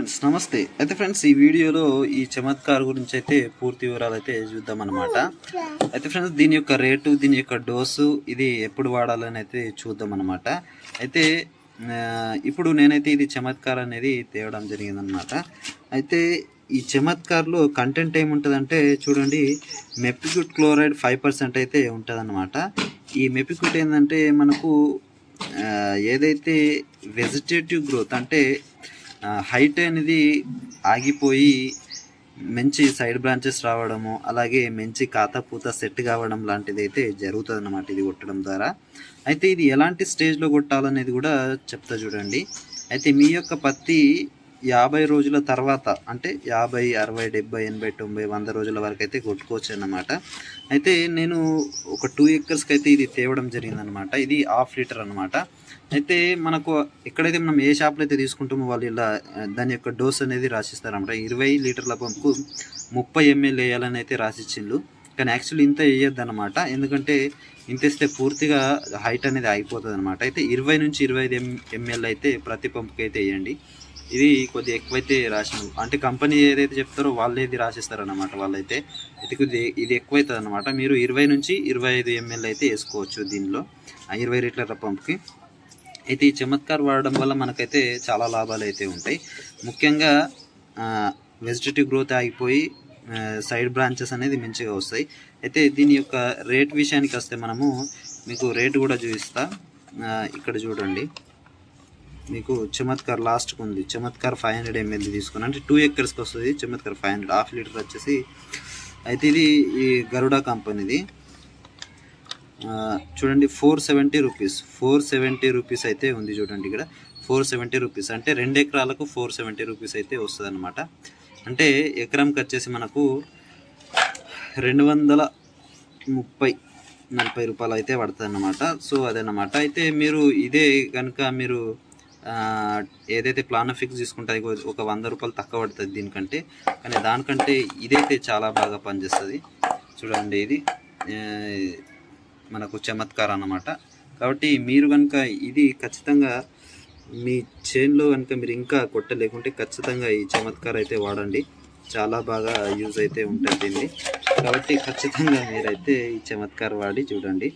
నమస్తే. అయితే ఫ్రెండ్స్, ఈ వీడియోలో ఈ చమత్కార్ గురించి అయితే పూర్తి వివరాలు అయితే చూద్దాం అనమాట. అయితే ఫ్రెండ్స్, దీని యొక్క రేటు, దీని యొక్క డోసు, ఇది ఎప్పుడు వాడాలని అయితే చూద్దాం అనమాట. అయితే ఇప్పుడు నేనైతే ఇది చమత్కార్ అనేది తేవడం జరిగిందనమాట. అయితే ఈ చమత్కార్లో కంటెంట్ ఏముంటుందంటే చూడండి, మెపిక్విట్ క్లోరైడ్ 5% అయితే ఉంటుందన్నమాట. ఈ మెపిక్విట్ ఏంటంటే మనకు ఏదైతే వెజిటేటివ్ గ్రోత్ అంటే హైట్ అనేది ఆగిపోయి మంచి సైడ్ బ్రాంచెస్ రావడము, అలాగే మంచి కాతపూత సెట్ కావడం లాంటిది అయితే జరుగుతుంది అన్నమాట ఇది కొట్టడం ద్వారా. అయితే ఇది ఎలాంటి స్టేజ్లో కొట్టాలనేది కూడా చెప్తా చూడండి. అయితే మీ యొక్క పత్తి 50 రోజుల తర్వాత అంటే 50, 60, 70, 80, 90, 100 రోజుల వరకు అయితే కొట్టుకోవచ్చు అన్నమాట. అయితే నేను ఒక 2 ఎకర్స్కి అయితే ఇది తేవడం జరిగిందనమాట. ఇది 1/2 లీటర్ అనమాట. అయితే మనకు ఎక్కడైతే మనం ఏ షాప్లో అయితే తీసుకుంటామో వాళ్ళు ఇలా దాని యొక్క డోస్ అనేది రాసిస్తారనమాట. 20 లీటర్ల పంపుకు 30 ml వేయాలని అయితే రాసిచ్చిండ్రు. కానీ యాక్చువల్లీ ఇంత వేయద్దు అనమాట, ఎందుకంటే ఇంత ఇస్తే పూర్తిగా హైట్ అనేది ఆగిపోతుంది అనమాట. అయితే 20 నుంచి 25 ml అయితే ప్రతి పంపుకి అయితే వేయండి. ఇది కొద్దిగా ఎక్కువైతే రాసిన, అంటే కంపెనీ ఏదైతే చెప్తారో వాళ్ళు ఏది రాసిస్తారనమాట. వాళ్ళైతే ఇది ఎక్కువైతుంది అనమాట. మీరు 20 నుంచి 25 ml అయితే వేసుకోవచ్చు దీనిలో 20 లీటర్ల పంపుకి. అయితే ఈ చమత్కార్ వాడడం వల్ల మనకైతే చాలా లాభాలు అయితే ఉంటాయి. ముఖ్యంగా వెజిటేటివ్ గ్రోత్ ఆగిపోయి సైడ్ బ్రాంచెస్ అనేది మంచిగా వస్తాయి. అయితే దీని యొక్క రేట్ విషయానికి వస్తే మనము మీకు రేటు కూడా చూపిస్తా. ఇక్కడ చూడండి, మీకు చమత్కార్ లాస్ట్కి ఉంది. చమత్కార్ 500 ml తీసుకుని, అంటే 2 ఎకర్స్కి వస్తుంది. చమత్కార్ 500, 1/2 లీటర్ వచ్చేసి. అయితే ఇది ఈ గరుడా కంపెనీది. చూడండి, 470 రూపీస్, 470 రూపీస్ అయితే ఉంది. చూడండి ఇక్కడ 470 రూపీస్, అంటే 2 ఎకరాలకు 470 రూపీస్ అయితే వస్తుంది అనమాట. అంటే ఎకరంకి వచ్చేసి మనకు 230-40 రూపాయలు అయితే పడుతుంది అన్నమాట. సో అదనమాట. అయితే మీరు ఇదే కనుక మీరు ఏదైతే ప్లాన్ ఫిక్స్ తీసుకుంటే ఒక 100 రూపాయలు తక్కువ పడుతుంది దీనికంటే. కానీ దానికంటే ఇదైతే చాలా బాగా పనిచేస్తుంది. చూడండి, ఇది మనకు చమత్కార్ అన్నమాట. కాబట్టి మీరు కనుక ఇది ఖచ్చితంగా మీ చేన్లో కనుక మీరు ఇంకా కొట్టలేకుంటే ఖచ్చితంగా ఈ చమత్కార్ అయితే వాడండి. చాలా బాగా యూజ్ అయితే ఉంటుంది దీన్ని. కాబట్టి ఖచ్చితంగా మీరైతే ఈ చమత్కార్ వాడి చూడండి.